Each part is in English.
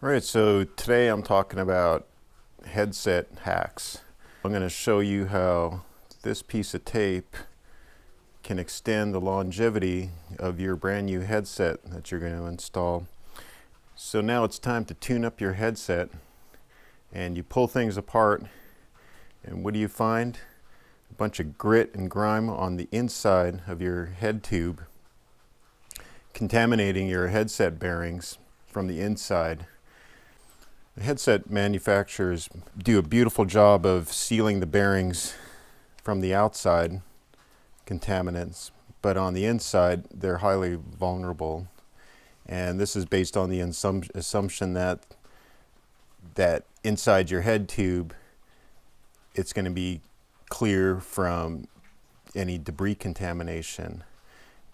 All right, so today I'm talking about headset hacks. I'm going to show you how this piece of tape can extend the longevity of your brand new headset that you're going to install. So now it's time to tune up your headset, and you pull things apart, and what do you find? A bunch of grit and grime on the inside of your head tube, contaminating your headset bearings from the inside. The headset manufacturers do a beautiful job of sealing the bearings from the outside, contaminants, but on the inside they're highly vulnerable. And this is based on the assumption that inside your head tube it's going to be clear from any debris contamination.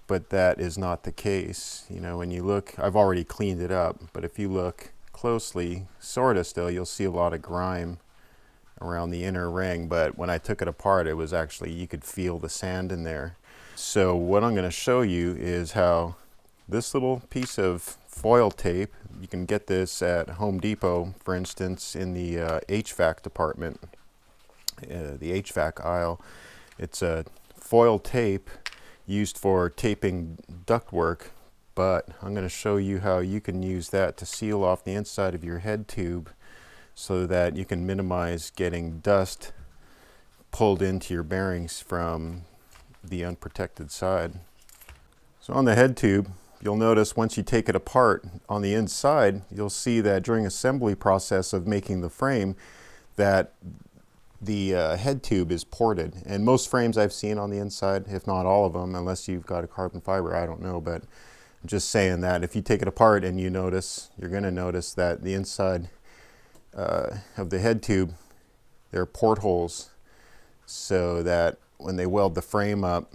But that is not the case. You know, when you look, I've already cleaned it up, but if you look closely, sort of still, you'll see a lot of grime around the inner ring, but when I took it apart, it was actually, you could feel the sand in there. So what I'm going to show you is how this little piece of foil tape, you can get this at Home Depot, for instance, in the HVAC department, the HVAC aisle. It's a foil tape used for taping ductwork, but I'm going to show you how you can use that to seal off the inside of your head tube so that you can minimize getting dust pulled into your bearings from the unprotected side. So on the head tube, you'll notice once you take it apart on the inside, you'll see that during assembly process of making the frame that the head tube is ported. And most frames I've seen on the inside, if not all of them, unless you've got a carbon fiber, I don't know, but I'm just saying that if you take it apart and you notice, you're going to notice that the inside of the head tube, there are portholes so that when they weld the frame up,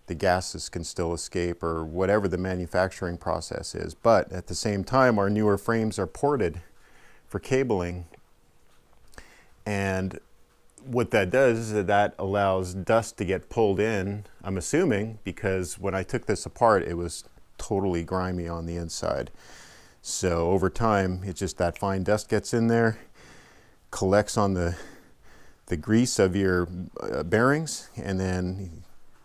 the gases can still escape, or whatever the manufacturing process is. But at the same time, our newer frames are ported for cabling, and what that does is that allows dust to get pulled in, I'm assuming, because when I took this apart, it was totally grimy on the inside. So over time, it's just that fine dust gets in there, collects on the grease of your bearings, and then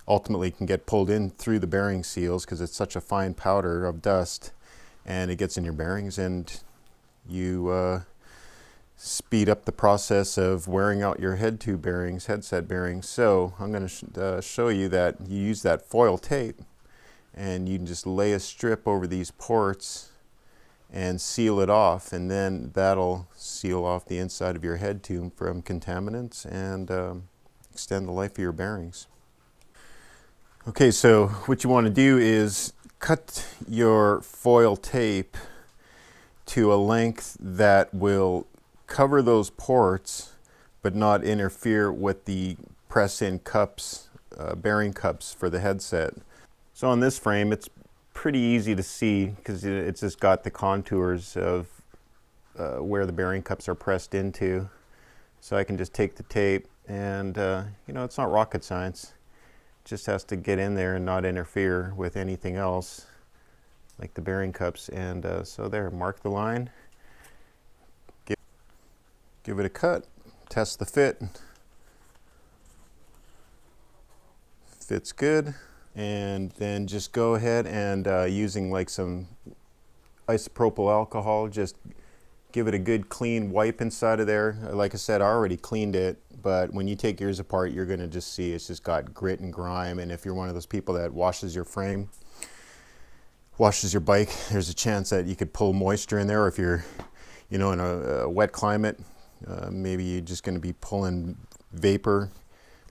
ultimately can get pulled in through the bearing seals because it's such a fine powder of dust, and it gets in your bearings, and you speed up the process of wearing out your head tube bearings, headset bearings. So I'm going to show you that you use that foil tape, and you can just lay a strip over these ports and seal it off, and then that'll seal off the inside of your head tube from contaminants and extend the life of your bearings. Okay, so what you want to do is cut your foil tape to a length that will cover those ports but not interfere with the press-in cups, bearing cups for the headset. So on this frame, it's pretty easy to see because it's just got the contours of where the bearing cups are pressed into. So I can just take the tape and, you know, it's not rocket science. It just has to get in there and not interfere with anything else, like the bearing cups. And so there, mark the line, give it a cut, test the fit. Fits good. And then just go ahead and using like some isopropyl alcohol, just give it a good clean wipe inside of there. Like I said, I already cleaned it, but when you take yours apart, you're going to just see it's just got grit and grime. And if you're one of those people that washes your frame, washes your bike, there's a chance that you could pull moisture in there. Or if you're, you know, in a wet climate, maybe you're just going to be pulling vapor,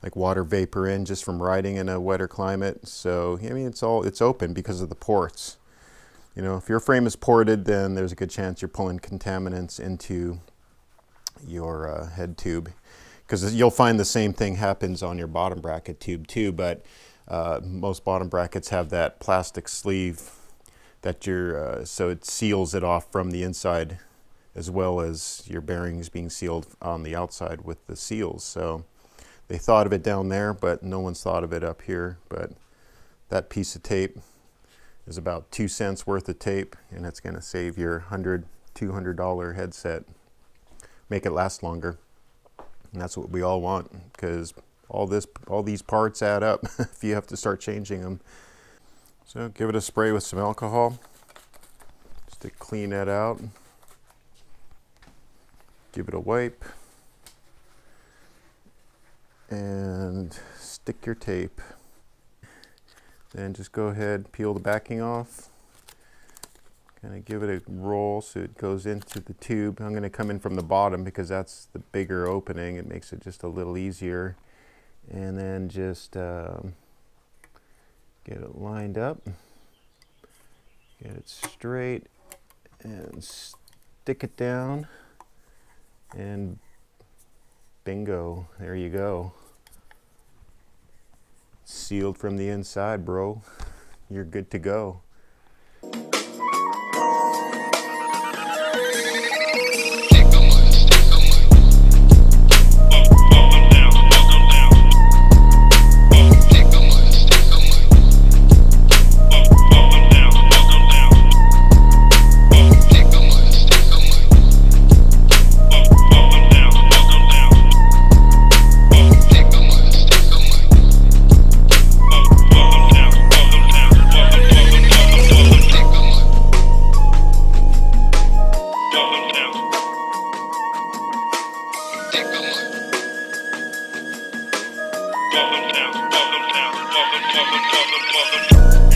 like water vapor in just from riding in a wetter climate. So I mean, it's open because of the ports. You know, if your frame is ported, then there's a good chance you're pulling contaminants into your head tube, because you'll find the same thing happens on your bottom bracket tube too. But most bottom brackets have that plastic sleeve that so it seals it off from the inside, as well as your bearings being sealed on the outside with the seals. So they thought of it down there, but no one's thought of it up here. But that piece of tape is about 2 cents worth of tape, and it's going to save your 100 $200 headset. Make it last longer. And that's what we all want, because all these parts add up if you have to start changing them. So give it a spray with some alcohol just to clean that out. Give it a wipe and stick your tape. Then just go ahead, peel the backing off. Kind of give it a roll so it goes into the tube. I'm going to come in from the bottom because that's the bigger opening. It makes it just a little easier. And then just get it lined up, get it straight, and stick it down, and bingo, there you go. Sealed from the inside, bro. You're good to go. Welcome down, welcome down, welcome down, welcome down.